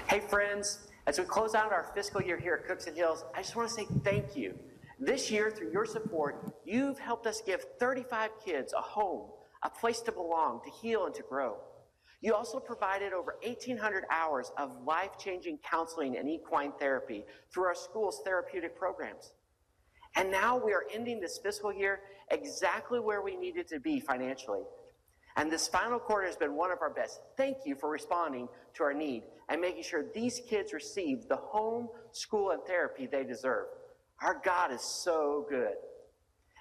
Hey friends, as we close out our fiscal year here at Cookson Hills, I just want to say thank you. This year, through your support, you've helped us give 35 kids a home, a place to belong, to heal, and to grow. You also provided over 1,800 hours of life-changing counseling and equine therapy through our school's therapeutic programs. And now we are ending this fiscal year exactly where we needed to be financially. And this final quarter has been one of our best. Thank you for responding to our need and making sure these kids receive the home, school, and therapy they deserve. Our God is so good.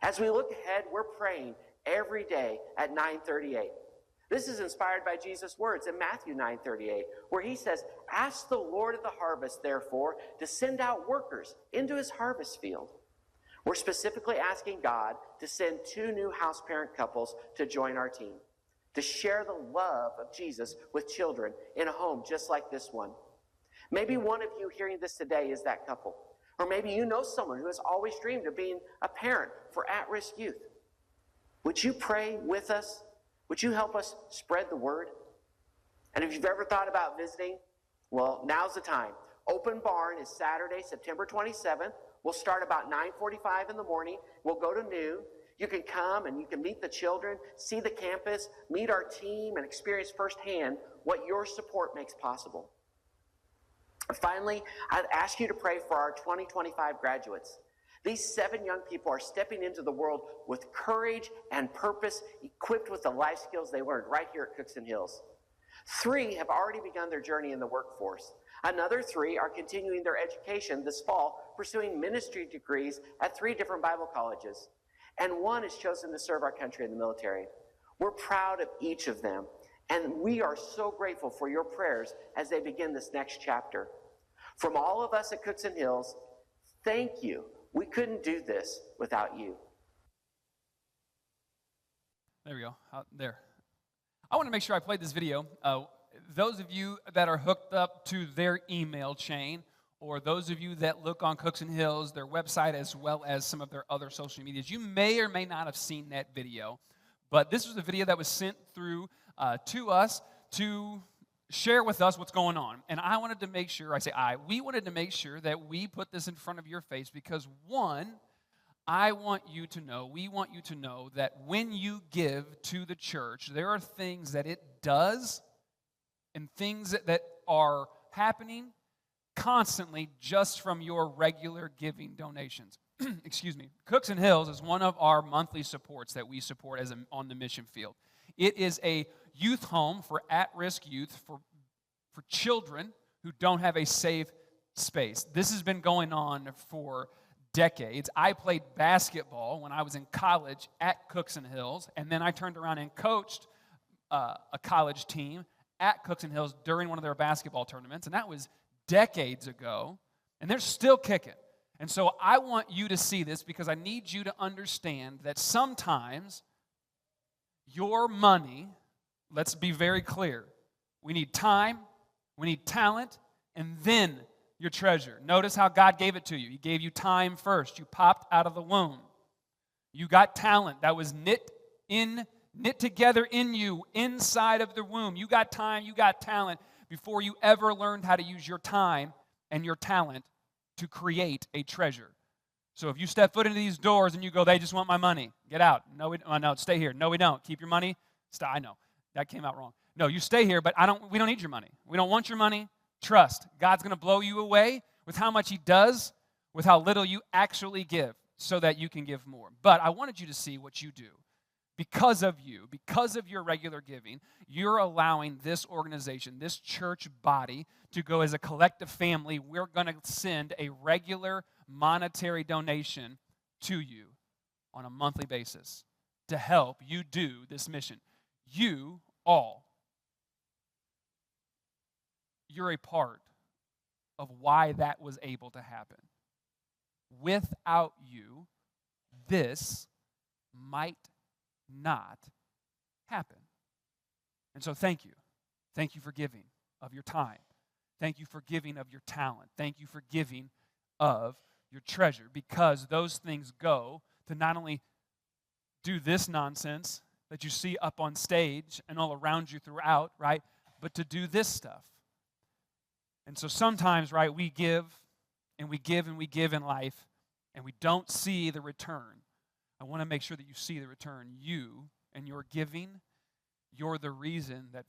As we look ahead, we're praying every day at 9:38. This is inspired by Jesus' words in Matthew 9:38, where he says, "Ask the Lord of the harvest, therefore, to send out workers into his harvest field." We're specifically asking God to send 2 new house parent couples to join our team, to share the love of Jesus with children in a home just like this one. Maybe one of you hearing this today is that couple. Or maybe you know someone who has always dreamed of being a parent for at-risk youth. Would you pray with us? Would you help us spread the word? And if you've ever thought about visiting, well, now's the time. Open Barn is Saturday, September 27th. We'll start about 9:45 in the morning. We'll go to noon. You can come and you can meet the children, see the campus, meet our team, and experience firsthand what your support makes possible. And finally, I'd ask you to pray for our 2025 graduates. These 7 young people are stepping into the world with courage and purpose, equipped with the life skills they learned right here at Cookson Hills. 3 have already begun their journey in the workforce. Another 3 are continuing their education this fall, pursuing ministry degrees at 3 different Bible colleges. And 1 has chosen to serve our country in the military. We're proud of each of them, and we are so grateful for your prayers as they begin this next chapter. From all of us at Cookson Hills, thank you. We couldn't do this without you. There we go. There. I want to make sure I played this video. Those of you that are hooked up to their email chain, or those of you that look on Cookson Hills, their website, as well as some of their other social medias, you may or may not have seen that video. But this was a video that was sent through to us to share with us what's going on. And I wanted to make sure, we wanted to make sure that we put this in front of your face because, one, we want you to know that when you give to the church, there are things that it does and things that are happening constantly just from your regular giving donations. Excuse me. Cookson Hills is one of our monthly supports that we support on the mission field. It is a youth home for at-risk youth, for children who don't have a safe space. This has been going on for decades. I played basketball when I was in college at Cookson Hills, and then I turned around and coached a college team at Cookson Hills during one of their basketball tournaments, and that was decades ago, and they're still kicking. And so I want you to see this because I need you to understand that sometimes your money, let's be very clear, we need time, we need talent, and then your treasure. Notice how God gave it to you. He gave you time first. You popped out of the womb. You got talent that was knit together in you inside of the womb. You got time, you got talent before you ever learned how to use your time and your talent to create a treasure. So if you step foot into these doors and you go, they just want my money, get out. No, stay here. No, we don't. Keep your money. I know, that came out wrong. No, you stay here, but we don't need your money. We don't want your money. Trust. God's going to blow you away with how much He does, with how little you actually give, so that you can give more. But I wanted you to see what you do. Because of your regular giving, you're allowing this organization, this church body, to go as a collective family. We're going to send a regular monetary donation to you on a monthly basis to help you do this mission. You all, you're a part of why that was able to happen. Without you, this might not happen. And so thank you. Thank you for giving of your time. Thank you for giving of your talent. Thank you for giving of your treasure, because those things go to not only do this nonsense that you see up on stage and all around you throughout, right, but to do this stuff. And so sometimes, right, we give and we give and we give in life, and we don't see the return. I want to make sure that you see the return. You and your giving, you're the reason that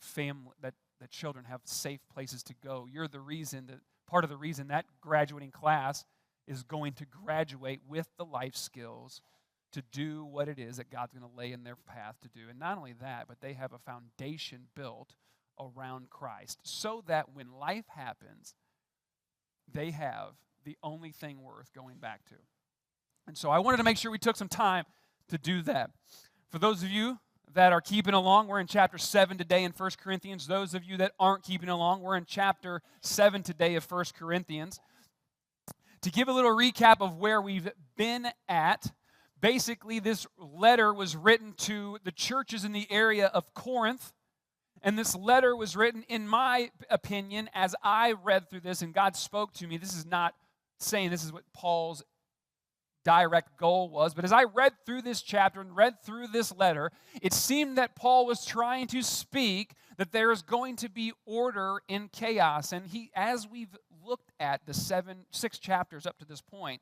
that children have safe places to go. You're the reason that part of the reason that graduating class is going to graduate with the life skills to do what it is that God's going to lay in their path to do. And not only that, but they have a foundation built around Christ so that when life happens, they have the only thing worth going back to. And so I wanted to make sure we took some time to do that. For those of you that are keeping along, we're in chapter 7 today in 1 Corinthians. Those of you that aren't keeping along, we're in chapter 7 today of 1 Corinthians. To give a little recap of where we've been at, basically this letter was written to the churches in the area of Corinth. And this letter was written, in my opinion, as I read through this and God spoke to me. This is not saying this is what Paul's direct goal was, but as I read through this chapter and read through this letter, it seemed that Paul was trying to speak that there is going to be order in chaos. And as we've looked at the 6 chapters up to this point,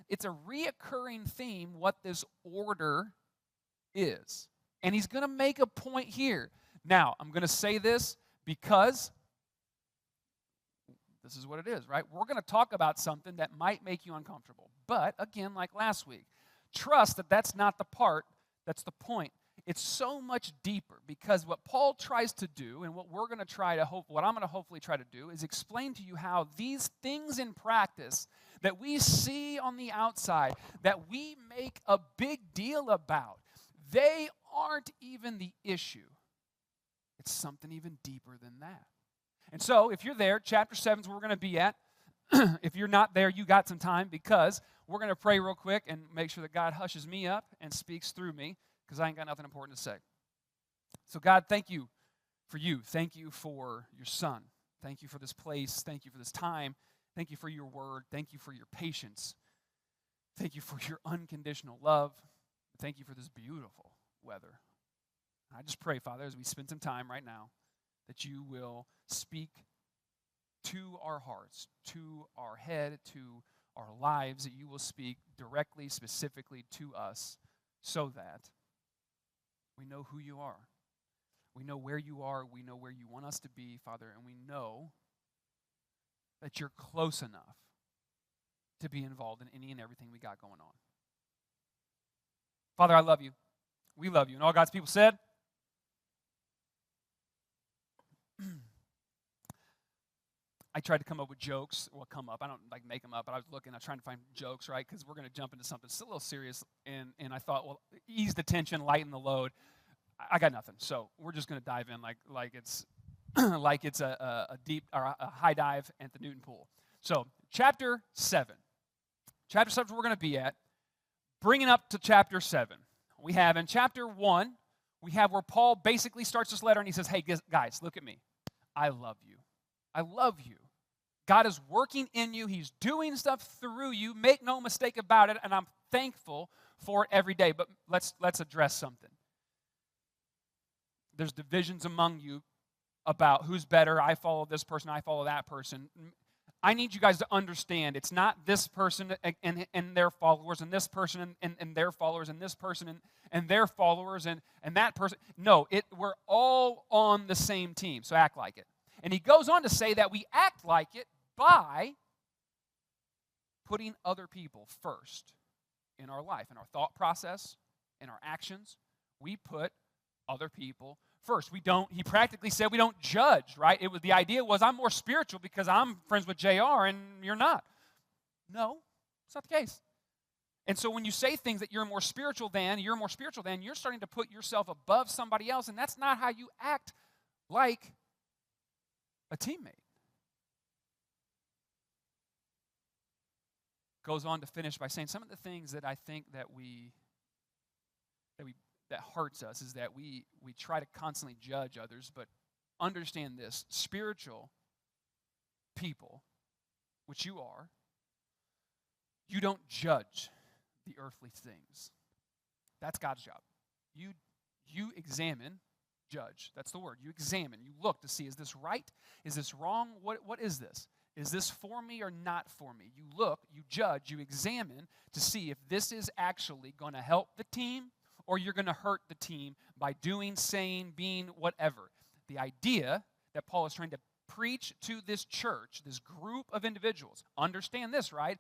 it's a reoccurring theme what this order is. And he's going to make a point here. Now, I'm going to say this because this is what it is, right? We're going to talk about something that might make you uncomfortable. But, again, like last week, trust that that's not the part, that's the point. It's so much deeper because what Paul tries to do and what I'm going to hopefully try to do is explain to you how these things in practice that we see on the outside, that we make a big deal about, they aren't even the issue. It's something even deeper than that. And so, if you're there, chapter 7 is where we're going to be at. If you're not there, you got some time because we're going to pray real quick and make sure that God hushes me up and speaks through me because I ain't got nothing important to say. So, God, thank you for you. Thank you for your son. Thank you for this place. Thank you for this time. Thank you for your word. Thank you for your patience. Thank you for your unconditional love. Thank you for this beautiful weather. I just pray, Father, as we spend some time right now, that you will speak to our hearts, to our head, to our lives, that you will speak directly, specifically to us, so that we know who you are. We know where you are. We know where you want us to be, Father, and we know that you're close enough to be involved in any and everything we got going on. Father, I love you. We love you. And all God's people said, I tried to come up with jokes. Well, I don't like make them up, but I was trying to find jokes, right? Because we're going to jump into something still a little serious. And I thought, well, ease the tension, lighten the load. I got nothing. So we're just going to dive in like it's like it's a deep or a high dive at the Newton pool. So chapter 7. Chapter 7 is where we're going to be at. Bringing up to chapter 7. We have in chapter 1, we have where Paul basically starts this letter and he says, hey, guys, look at me. I love you. I love you. God is working in you. He's doing stuff through you. Make no mistake about it, and I'm thankful for it every day. But let's address something. There's divisions among you about who's better. I follow this person. I follow that person. I need you guys to understand it's not this person and their followers and this person and their followers and this person and their followers and that person. No, we're all on the same team, so act like it. And he goes on to say that we act like it by putting other people first in our life, in our thought process, in our actions. We put other people first. He practically said we don't judge, right? The idea was I'm more spiritual because I'm friends with JR and you're not. No, it's not the case. And so when you say things that you're more spiritual than, you're starting to put yourself above somebody else, and that's not how you act like a teammate. Goes on to finish by saying some of the things that I think that hurts us is that we try to constantly judge others, but understand this: spiritual people, which you are, you don't judge the earthly things. That's God's job. You examine. Judge. That's the word. You examine. You look to see, is this right? Is this wrong? What is this? Is this for me or not for me? You look, you judge, you examine to see if this is actually going to help the team or you're going to hurt the team by doing, saying, being, whatever. The idea that Paul is trying to preach to this church, this group of individuals, understand this, right?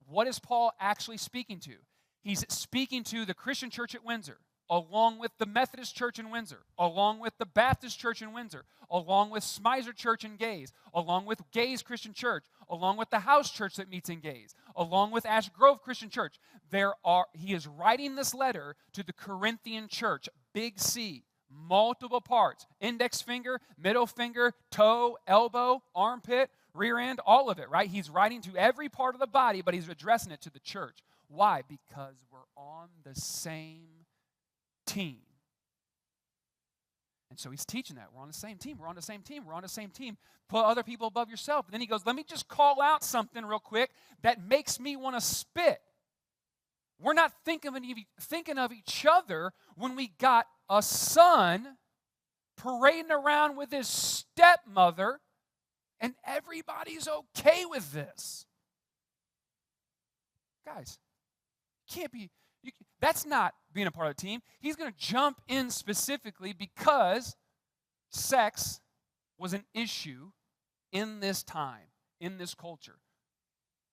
What is Paul actually speaking to? He's speaking to the Christian church at Windsor, along with the Methodist church in Windsor, along with the Baptist church in Windsor, along with Smizer Church in Gaze, along with Gaze Christian Church, along with the house church that meets in Gaze, along with Ash Grove Christian Church. He is writing this letter to the Corinthian church, big C, multiple parts, index finger, middle finger, toe, elbow, armpit, rear end, all of it, right? He's writing to every part of the body, but he's addressing it to the church. Why? Because we're on the same team. And so he's teaching that. We're on the same team. We're on the same team. We're on the same team. Put other people above yourself. And then he goes, let me just call out something real quick that makes me want to spit. We're not thinking of each other when we got a son parading around with his stepmother and everybody's okay with this. Guys, that's not being a part of the team. He's going to jump in specifically because sex was an issue in this time, in this culture.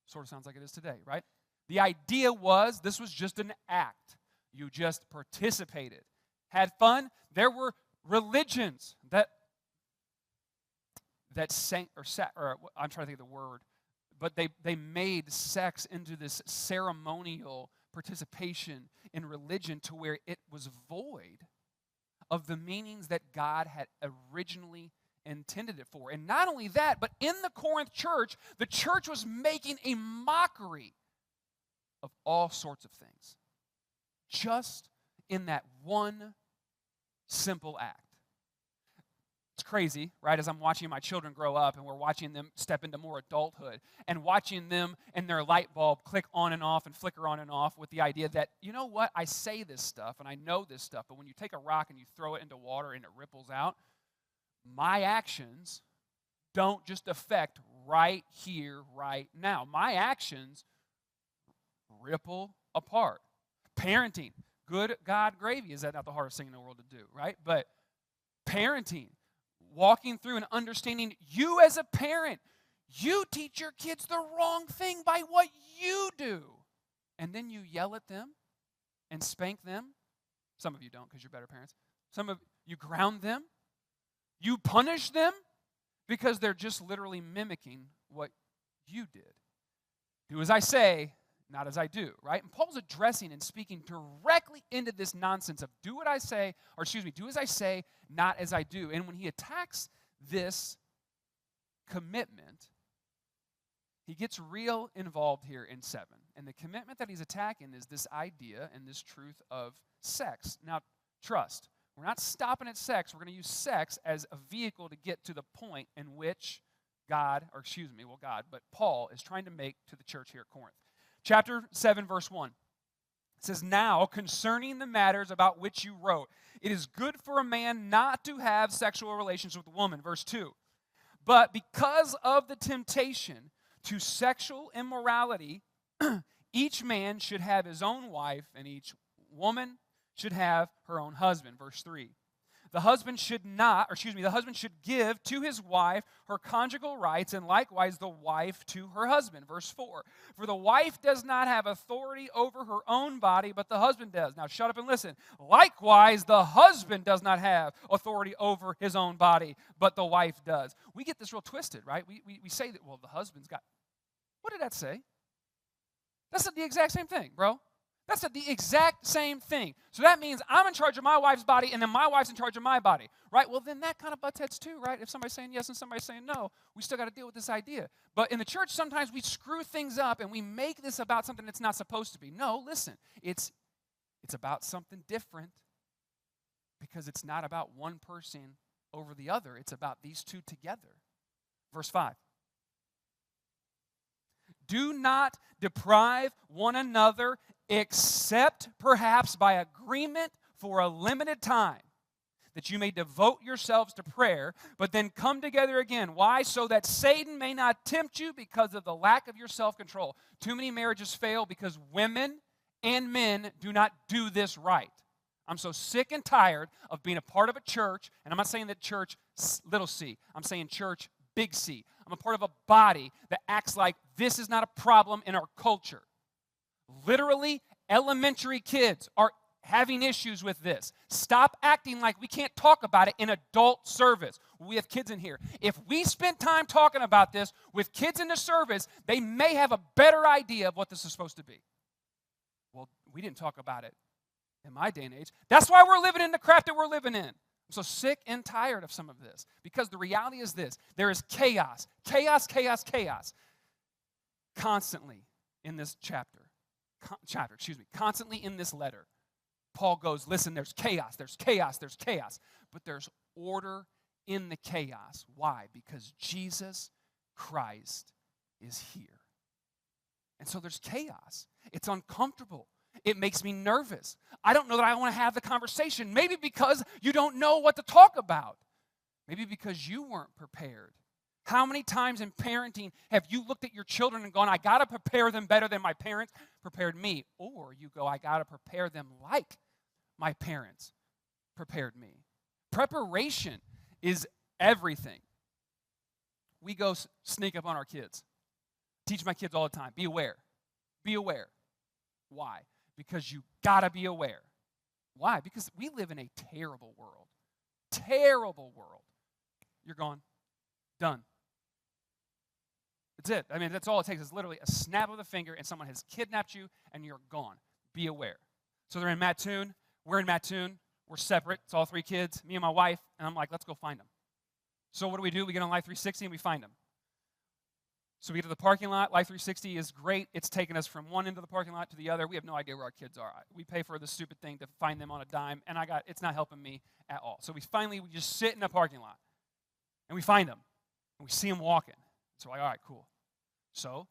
Sort of sounds like it is today, right? The idea was this was just an act. You just participated, had fun. There were religions that sang, or I'm trying to think of the word, but they made sex into this ceremonial participation in religion to where it was void of the meanings that God had originally intended it for. And not only that, but in the Corinth church, the church was making a mockery of all sorts of things, just in that one simple act. It's crazy, right? As I'm watching my children grow up and we're watching them step into more adulthood and watching them and their light bulb click on and off and flicker on and off with the idea that, you know what, I say this stuff and I know this stuff, but when you take a rock and you throw it into water and it ripples out, my actions don't just affect right here, right now. My actions ripple apart. Parenting, good God gravy. Is that not the hardest thing in the world to do, right? But parenting, walking through and understanding you as a parent, you teach your kids the wrong thing by what you do. And then you yell at them and spank them. Some of you don't because you're better parents. Some of you ground them. You punish them because they're just literally mimicking what you did. Do as I say, not as I do, right? And Paul's addressing and speaking directly into this nonsense of do as I say, not as I do. And when he attacks this commitment, he gets real involved here in 7. And the commitment that he's attacking is this idea and this truth of sex. Now, trust. We're not stopping at sex. We're going to use sex as a vehicle to get to the point in which Paul is trying to make to the church here at Corinth. Chapter 7, verse 1. It says, now, concerning the matters about which you wrote, it is good for a man not to have sexual relations with a woman. Verse 2. But because of the temptation to sexual immorality, each man should have his own wife, and each woman should have her own husband. Verse 3. The husband should give to his wife her conjugal rights, and likewise the wife to her husband. Verse 4. For the wife does not have authority over her own body, but the husband does. Now shut up and listen. Likewise, the husband does not have authority over his own body, but the wife does. We get this real twisted, right? We say that, well, the husband's got... What did that say? That's the exact same thing, bro. That's the exact same thing. So that means I'm in charge of my wife's body, and then my wife's in charge of my body, right? Well, then that kind of butts heads too, right? If somebody's saying yes and somebody's saying no, we still got to deal with this idea. But in the church, sometimes we screw things up, and we make this about something that's not supposed to be. No, listen, it's about something different because it's not about one person over the other. It's about these two together. Verse 5. Do not deprive one another except perhaps by agreement for a limited time, that you may devote yourselves to prayer, but then come together again. Why? So that Satan may not tempt you because of the lack of your self-control. Too many marriages fail because women and men do not do this right. I'm so sick and tired of being a part of a church, and I'm not saying that church little c, I'm saying church big C. I'm a part of a body that acts like this is not a problem in our culture. Literally, elementary kids are having issues with this. Stop acting like we can't talk about it in adult service. We have kids in here. If we spent time talking about this with kids in the service, they may have a better idea of what this is supposed to be. Well, we didn't talk about it in my day and age. That's why we're living in the crap that we're living in. I'm so sick and tired of some of this, because the reality is this: there is chaos, constantly in this constantly in this letter. Paul goes, listen, there's chaos, but there's order in the chaos. Why? Because Jesus Christ is here. And so there's chaos. It's uncomfortable. It makes me nervous. I don't know that I want to have the conversation. Maybe because you don't know what to talk about. Maybe because you weren't prepared. How many times in parenting have you looked at your children and gone, I got to prepare them better than my parents prepared me? Or you go, I got to prepare them like my parents prepared me. Preparation is everything. We go sneak up on our kids. Teach my kids all the time, be aware. Be aware. Why? Because you got to be aware. Why? Because we live in a terrible world. Terrible world. You're gone. Done. That's it. I mean, that's all it takes. It's literally a snap of the finger and someone has kidnapped you and you're gone. Be aware. So they're in Mattoon. We're in Mattoon. We're separate. It's all three kids, me and my wife. And I'm like, let's go find them. So what do? We get on Life 360 and we find them. So we get to the parking lot. Life 360 is great. It's taken us from one end of the parking lot to the other. We have no idea where our kids are. We pay for this stupid thing to find them on a dime, and it's not helping me at all. So we just sit in the parking lot, and we find them, and we see them walking. So we're like, all right, cool. So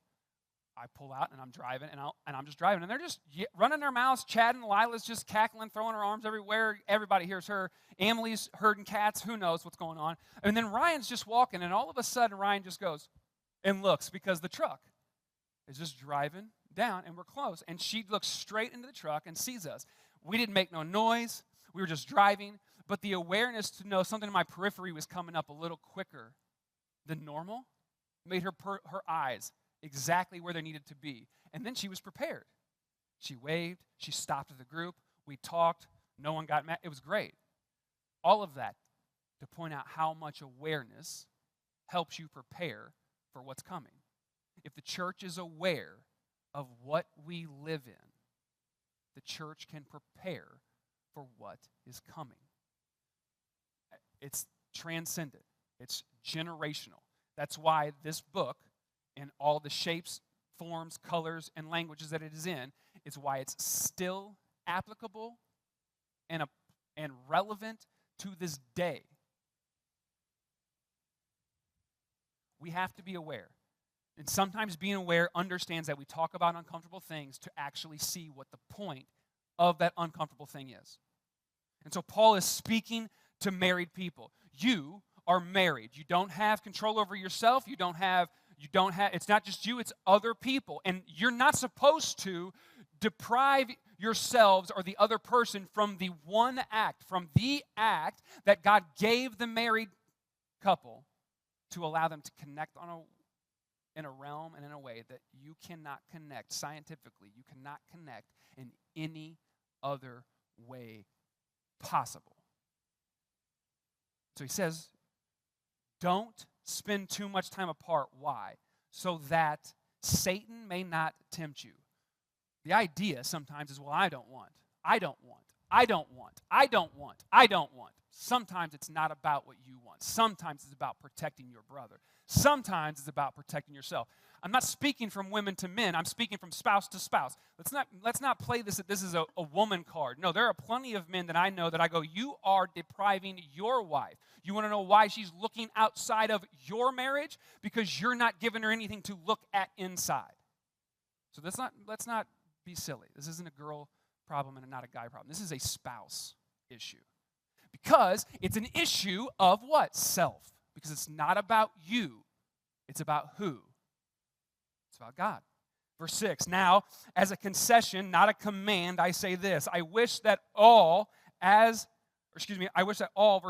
I pull out, and I'm driving, and I'm just driving, and they're just running their mouths, chatting. Lila's just cackling, throwing her arms everywhere. Everybody hears her. Emily's herding cats. Who knows what's going on? And then Ryan's just walking, and all of a sudden, Ryan just goes and looks, because the truck is just driving down, and we're close. And she looks straight into the truck and sees us. We didn't make no noise. We were just driving. But the awareness to know something in my periphery was coming up a little quicker than normal made her eyes exactly where they needed to be. And then she was prepared. She waved. She stopped at the group. We talked. No one got mad. It was great. All of that to point out how much awareness helps you prepare for what's coming. If the church is aware of what we live in, the church can prepare for what is coming. It's transcendent. It's generational. That's why this book, in all the shapes, forms, colors, and languages that it is in, is why it's still applicable and relevant to this day. We have to be aware. And sometimes being aware understands that we talk about uncomfortable things to actually see what the point of that uncomfortable thing is. And so Paul is speaking to married people. You are married. You don't have control over yourself. You don't have, it's not just you, it's other people. And you're not supposed to deprive yourselves or the other person from the act that God gave the married couple to allow them to connect in a realm and in a way that you cannot connect scientifically. You cannot connect in any other way possible. So he says, don't spend too much time apart. Why? So that Satan may not tempt you. The idea sometimes is, well, I don't want. Sometimes it's not about what you want. Sometimes it's about protecting your brother. Sometimes it's about protecting yourself. I'm not speaking from women to men. I'm speaking from spouse to spouse. Let's not play this that this is a woman card. No, there are plenty of men that I know that I go, you are depriving your wife. You want to know why she's looking outside of your marriage? Because you're not giving her anything to look at inside. So let's not be silly. This isn't a girl problem and not a guy problem. This is a spouse issue. Because it's an issue of what? Self. Because it's not about you. It's about who? It's about God. Verse 6, now, as a concession, not a command, I say this. I wish that all, verse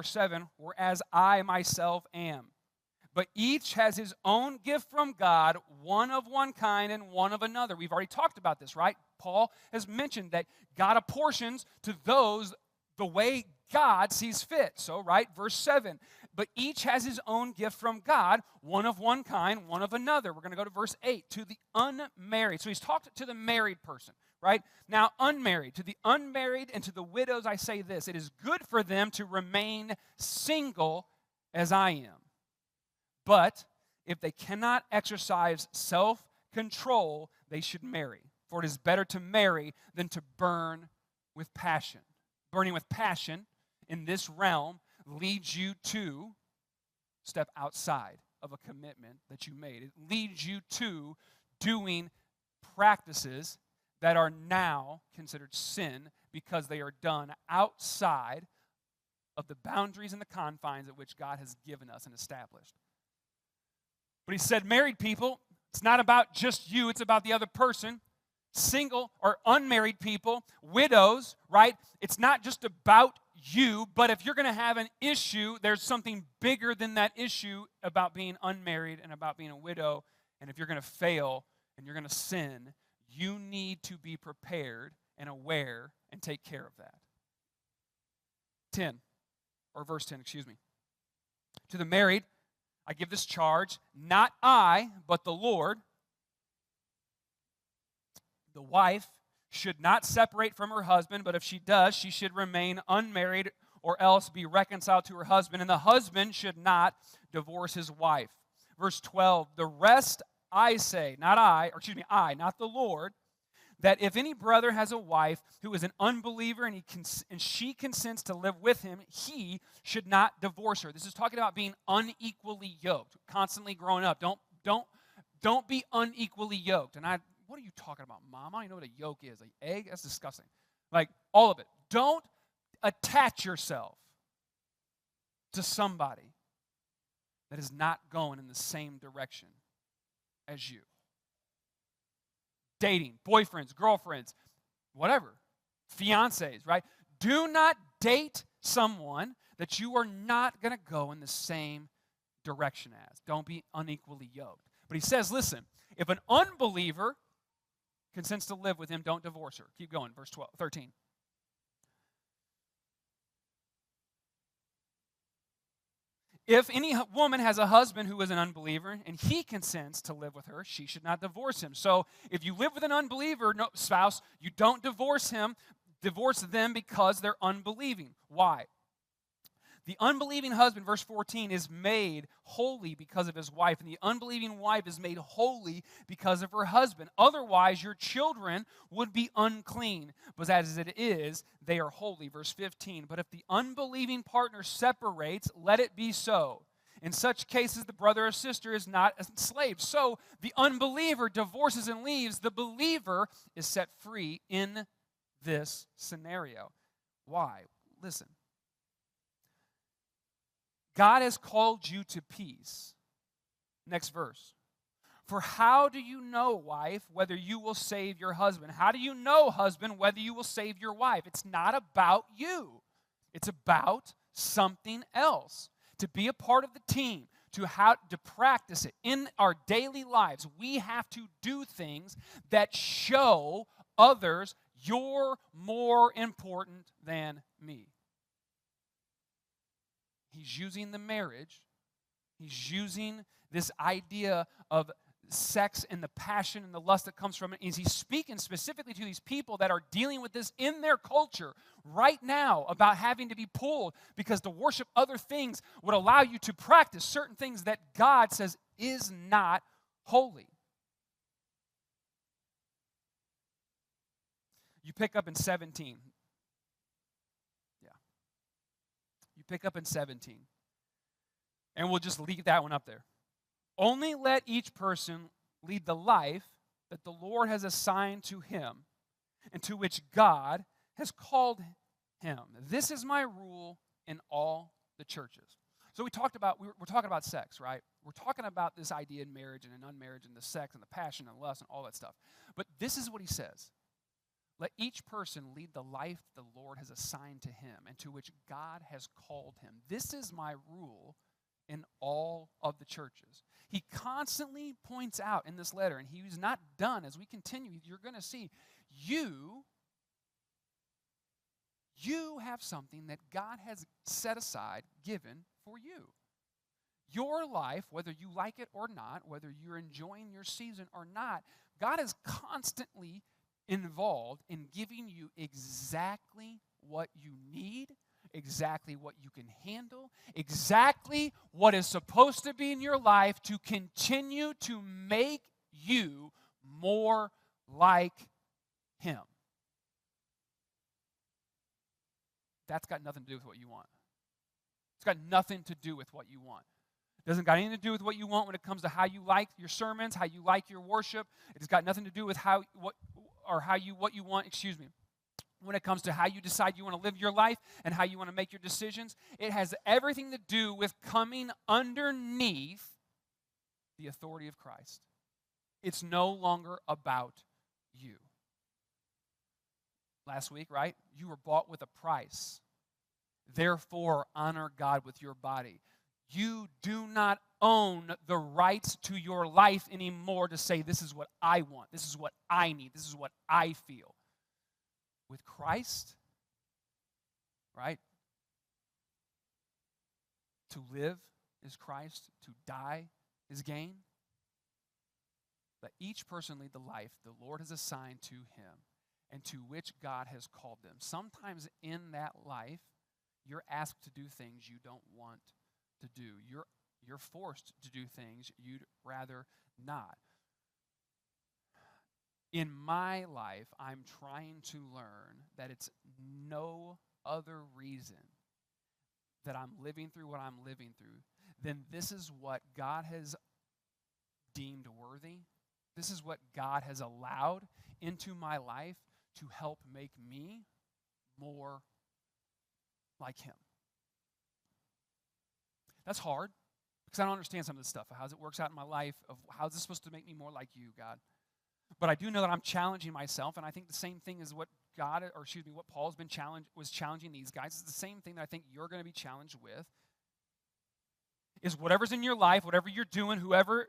7, were as I myself am. But each has his own gift from God, one of one kind and one of another. We've already talked about this, right? Paul has mentioned that God apportions to those the way God sees fit. So, right, verse 7, but each has his own gift from God, one of one kind, one of another. We're going to go to verse 8, to the unmarried. So he's talked to the married person, right? Now, unmarried. To the unmarried and to the widows I say this, it is good for them to remain single as I am. But if they cannot exercise self-control, they should marry. For it is better to marry than to burn with passion. Burning with passion in this realm leads you to step outside of a commitment that you made. It leads you to doing practices that are now considered sin because they are done outside of the boundaries and the confines at which God has given us and established. But he said, married people, it's not about just you, it's about the other person. Single or unmarried people, widows, right? It's not just about you, but if you're going to have an issue, there's something bigger than that issue about being unmarried and about being a widow. And if you're going to fail and you're going to sin, you need to be prepared and aware and take care of that. Verse 10, To the married, I give this charge, not I, but the Lord. The wife should not separate from her husband, but if she does, she should remain unmarried or else be reconciled to her husband. And the husband should not divorce his wife. Verse 12, the rest I say, I, not the Lord, that if any brother has a wife who is an unbeliever and she consents to live with him, he should not divorce her. This is talking about being unequally yoked, constantly growing up. Don't be unequally yoked. And what are you talking about, Mom? I don't even know what a yolk is. Like egg? That's disgusting. Like all of it. Don't attach yourself to somebody that is not going in the same direction as you. Dating, boyfriends, girlfriends, whatever, fiancés, right? Do not date someone that you are not going to go in the same direction as. Don't be unequally yoked. But he says, listen, if an unbeliever consents to live with him, don't divorce her. Keep going, verse 13. If any woman has a husband who is an unbeliever and he consents to live with her, she should not divorce him. So if you live with an unbeliever spouse, you don't divorce him. Divorce them because they're unbelieving. Why? The unbelieving husband, verse 14, is made holy because of his wife, and the unbelieving wife is made holy because of her husband. Otherwise, your children would be unclean, but as it is, they are holy. Verse 15, but if the unbelieving partner separates, let it be so. In such cases, the brother or sister is not enslaved. So the unbeliever divorces and leaves. The believer is set free in this scenario. Why? Listen. God has called you to peace. Next verse. For how do you know, wife, whether you will save your husband? How do you know, husband, whether you will save your wife? It's not about you. It's about something else. To be a part of the team, to practice it in our daily lives, we have to do things that show others you're more important than me. He's using the marriage. He's using this idea of sex and the passion and the lust that comes from it. He's speaking specifically to these people that are dealing with this in their culture right now about having to be pulled because to worship other things would allow you to practice certain things that God says is not holy. You pick up in 17. Pick up in 17. And we'll just leave that one up there. Only let each person lead the life that the Lord has assigned to him and to which God has called him. This is my rule in all the churches. So we're talking about sex, right? We're talking about this idea in marriage and in unmarriage and the sex and the passion and lust and all that stuff. But this is what he says. Let each person lead the life the Lord has assigned to him and to which God has called him. This is my rule in all of the churches. He constantly points out in this letter, and he's not done. As we continue, you're going to see you have something that God has set aside, given for you. Your life, whether you like it or not, whether you're enjoying your season or not, God is constantly involved in giving you exactly what you need, exactly what you can handle, exactly what is supposed to be in your life to continue to make you more like Him. That's got nothing to do with what you want. It's got nothing to do with what you want. It doesn't got anything to do with what you want when it comes to how you like your sermons, how you like your worship. It's got nothing to do with what you want, when it comes to how you decide you want to live your life and how you want to make your decisions. It has everything to do with coming underneath the authority of Christ. It's no longer about you. Last week, right? You were bought with a price. Therefore, honor God with your body. You do not own the rights to your life anymore to say, this is what I want, this is what I need, this is what I feel. With Christ, right? To live is Christ, to die is gain. Let each person lead the life the Lord has assigned to him and to which God has called them. Sometimes in that life, you're asked to do things you don't want to do. You're forced to do things you'd rather not. In my life, I'm trying to learn that it's no other reason that I'm living through what I'm living through than this is what God has deemed worthy. This is what God has allowed into my life to help make me more like Him. That's hard because I don't understand some of this stuff, of how it works out in my life, of how is this supposed to make me more like you, God. But I do know that I'm challenging myself, and I think the same thing is what what Paul's was challenging these guys. It's the same thing that I think you're going to be challenged with. Is whatever's in your life, whatever you're doing, whoever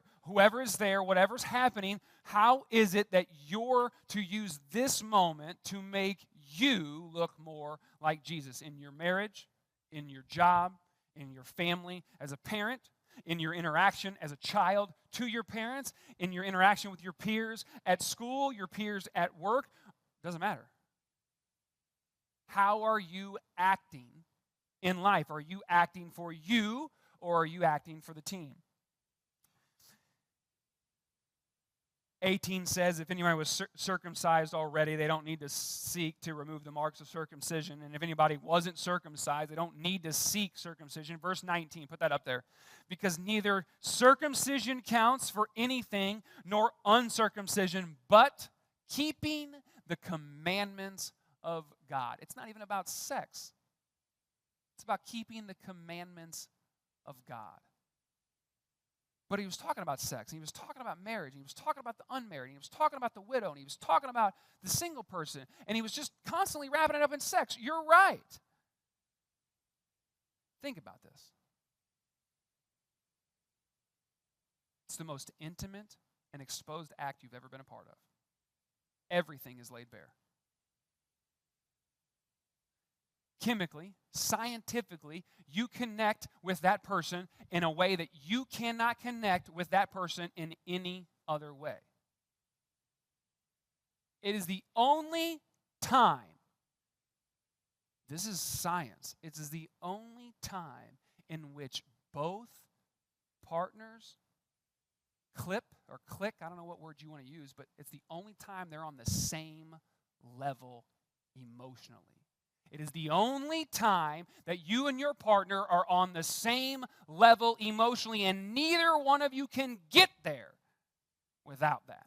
is there, whatever's happening, how is it that you're to use this moment to make you look more like Jesus in your marriage, in your job, in your family, as a parent, in your interaction as a child to your parents, in your interaction with your peers at school, your peers at work? Doesn't matter. How are you acting in life? Are you acting for you, or are you acting for the team? 18 says, if anyone was circumcised already, they don't need to seek to remove the marks of circumcision. And if anybody wasn't circumcised, they don't need to seek circumcision. Verse 19, put that up there. Because neither circumcision counts for anything, nor uncircumcision, but keeping the commandments of God. It's not even about sex. It's about keeping the commandments of God. But he was talking about sex, and he was talking about marriage, and he was talking about the unmarried, and he was talking about the widow, and he was talking about the single person, and he was just constantly wrapping it up in sex. You're right. Think about this. It's the most intimate and exposed act you've ever been a part of. Everything is laid bare. Chemically, scientifically, you connect with that person in a way that you cannot connect with that person in any other way. It is the only time, this is science, it is the only time in which both partners click, I don't know what word you want to use, but it's the only time they're on the same level emotionally. It is the only time that you and your partner are on the same level emotionally, and neither one of you can get there without that.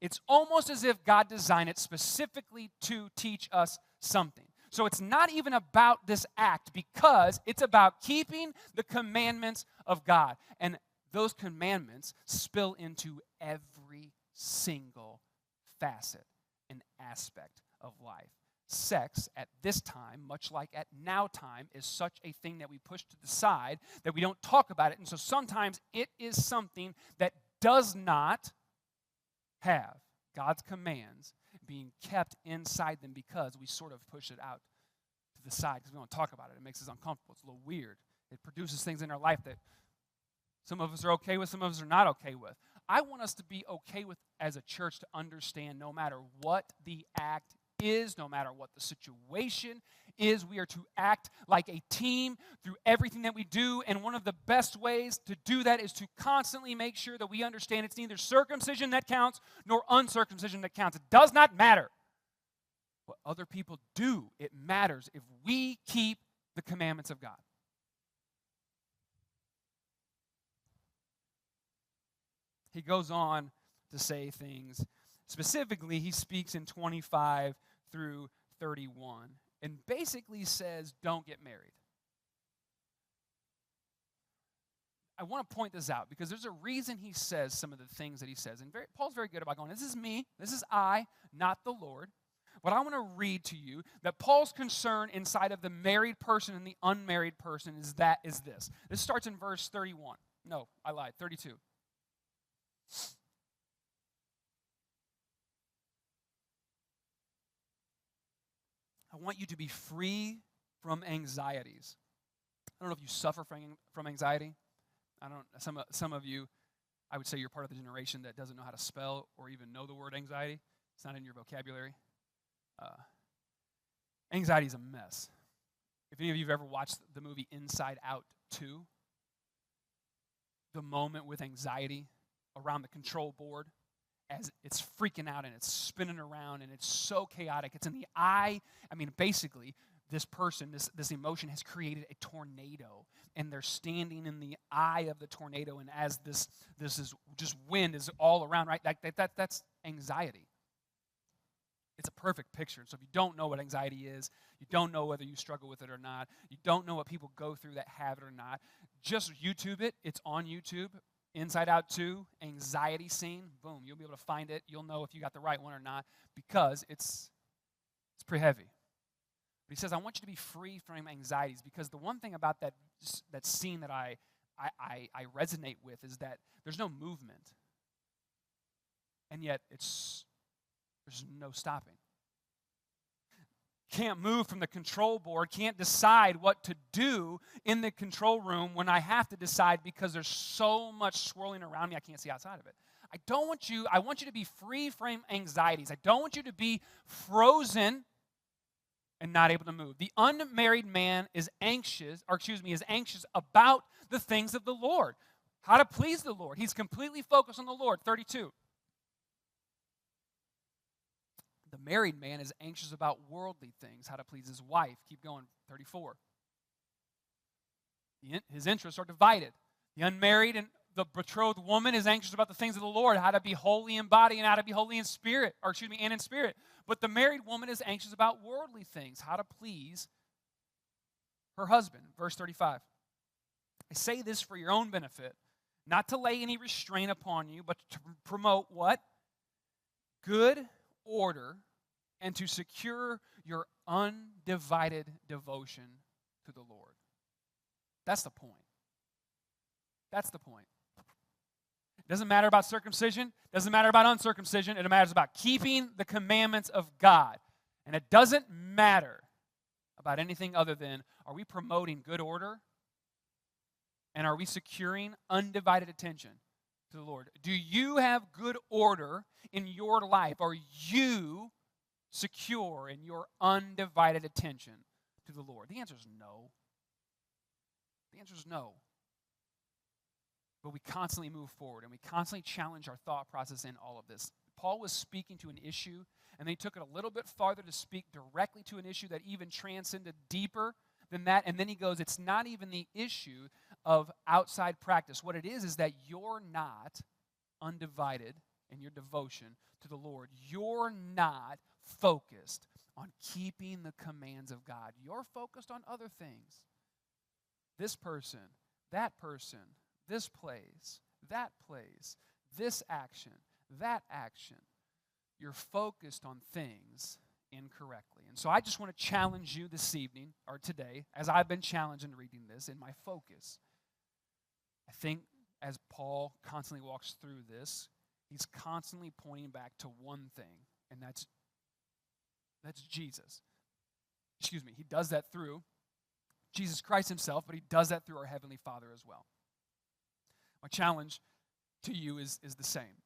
It's almost as if God designed it specifically to teach us something. So it's not even about this act because it's about keeping the commandments of God. And those commandments spill into every single facet and aspect of life. Sex at this time, much like at now time, is such a thing that we push to the side that we don't talk about it. And so sometimes it is something that does not have God's commands being kept inside them because we sort of push it out to the side because we don't talk about it. It makes us uncomfortable. It's a little weird. It produces things in our life that some of us are okay with, some of us are not okay with. I want us to be okay with, as a church, to understand no matter what the act is, no matter what the situation is, we are to act like a team through everything that we do. And one of the best ways to do that is to constantly make sure that we understand it's neither circumcision that counts nor uncircumcision that counts. It does not matter what other people do. It matters if we keep the commandments of God. He goes on to say things. Specifically, he speaks in 25 through 31 and basically says, don't get married. I want to point this out because there's a reason he says some of the things that he says. And Paul's very good about going, this is me, this is I, not the Lord. But I want to read to you that Paul's concern inside of the married person and the unmarried person is this. This starts in verse 31. No, I lied, 32. I want you to be free from anxieties. I don't know if you suffer from anxiety. Some of you, I would say you're part of the generation that doesn't know how to spell or even know the word anxiety. It's not in your vocabulary. Anxiety is a mess. If any of you have ever watched the movie Inside Out 2, the moment with anxiety around the control board as it's freaking out and it's spinning around and it's so chaotic. It's in the eye. I mean, basically, this person, this emotion has created a tornado, and they're standing in the eye of the tornado, and as this is just wind is all around, right? That's anxiety. It's a perfect picture. So if you don't know what anxiety is, you don't know whether you struggle with it or not, you don't know what people go through that have it or not, just YouTube it. It's on YouTube. Inside Out 2, anxiety scene. Boom, you'll be able to find it. You'll know if you got the right one or not because it's pretty heavy. But he says, I want you to be free from anxieties because the one thing about that scene that I resonate with is that there's no movement. And yet there's no stopping. Can't move from the control board, can't decide what to do in the control room when I have to decide because there's so much swirling around me I can't see outside of it. I want you to be free from anxieties. I don't want you to be frozen and not able to move. The unmarried man is anxious about the things of the Lord, how to please the Lord. He's completely focused on the Lord. 32. The married man is anxious about worldly things, how to please his wife. Keep going, 34. His interests are divided. The unmarried and the betrothed woman is anxious about the things of the Lord, how to be holy in body and how to be holy in spirit, and in spirit. But the married woman is anxious about worldly things, how to please her husband. Verse 35. I say this for your own benefit, not to lay any restraint upon you, but to promote what? Good order and to secure your undivided devotion to the Lord. That's the point. That's the point. It doesn't matter about circumcision. It doesn't matter about uncircumcision. It matters about keeping the commandments of God. And it doesn't matter about anything other than, are we promoting good order? And are we securing undivided attention to the Lord? Do you have good order in your life? Are you secure in your undivided attention to the Lord? The answer is no. The answer is no. But we constantly move forward and we constantly challenge our thought process in all of this. Paul was speaking to an issue, and they took it a little bit farther to speak directly to an issue that even transcended deeper than that. And then he goes, it's not even the issue of outside practice. What it is that you're not undivided in your devotion to the Lord. You're not focused on keeping the commands of God. You're focused on other things. This person, this place, that place, this action, that action. You're focused on things incorrectly. And so I just want to challenge you this evening, or today, as I've been challenged in reading this, in my focus. I think as Paul constantly walks through this, he's constantly pointing back to one thing, and that's Jesus. He does that through Jesus Christ himself, but he does that through our Heavenly Father as well. My challenge to you is the same.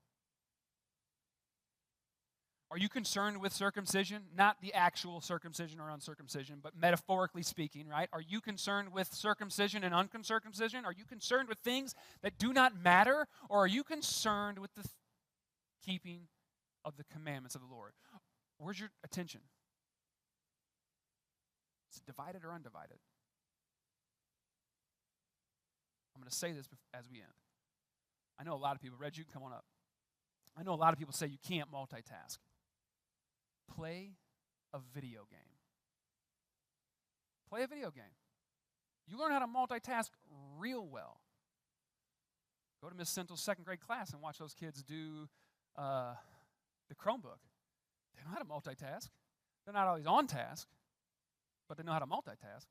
Are you concerned with circumcision? Not the actual circumcision or uncircumcision, but metaphorically speaking, right? Are you concerned with circumcision and uncircumcision? Are you concerned with things that do not matter? Or are you concerned with the keeping of the commandments of the Lord? Where's your attention? Is it divided or undivided? I'm going to say this as we end. I know a lot of people, Reg, you can come on up. I know a lot of people say you can't multitask. Play a video game. Play a video game. You learn how to multitask real well. Go to Miss Central's second grade class and watch those kids do the Chromebook. They know how to multitask. They're not always on task, but they know how to multitask.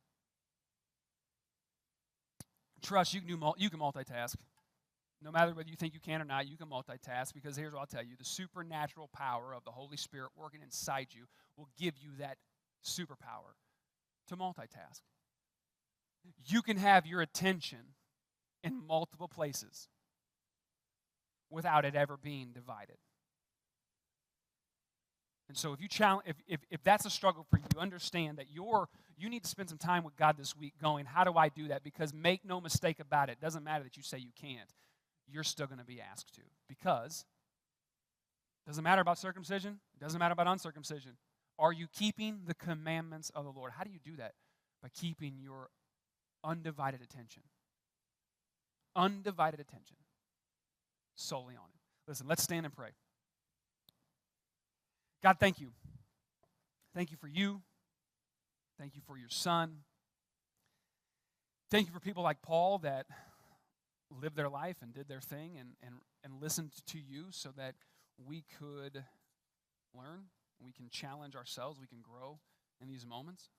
Trust, you can multitask. No matter whether you think you can or not, you can multitask, because here's what I'll tell you. The supernatural power of the Holy Spirit working inside you will give you that superpower to multitask. You can have your attention in multiple places without it ever being divided. And so if that's a struggle for you, understand that you need to spend some time with God this week going, how do I do that? Because make no mistake about it. It doesn't matter that you say you can't. You're still going to be asked to. Because it doesn't matter about circumcision. It doesn't matter about uncircumcision. Are you keeping the commandments of the Lord? How do you do that? By keeping your undivided attention. Undivided attention. Solely on Him. Listen, let's stand and pray. God, thank you. Thank you for you. Thank you for your Son. Thank you for people like Paul that lived their life and did their thing and listened to you so that we could learn, we can challenge ourselves, we can grow in these moments.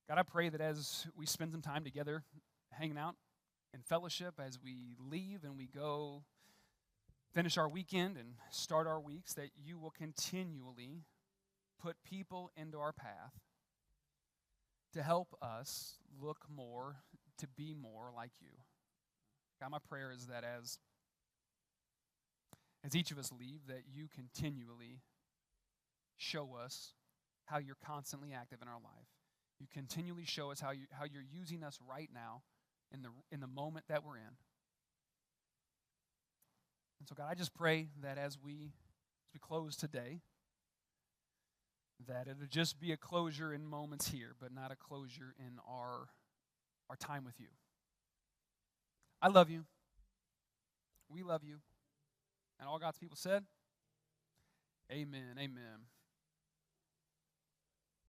God, I pray that as we spend some time together hanging out in fellowship, as we leave and we go finish our weekend and start our weeks, that you will continually put people into our path to help us look more, to be more like you. God, my prayer is that as each of us leave, that you continually show us how you're constantly active in our life. You continually show us how you're using us right now in the moment that we're in. And so, God, I just pray that as we close today, that it'll just be a closure in moments here, but not a closure in our time with you. I love you. We love you. And all God's people said, amen, amen.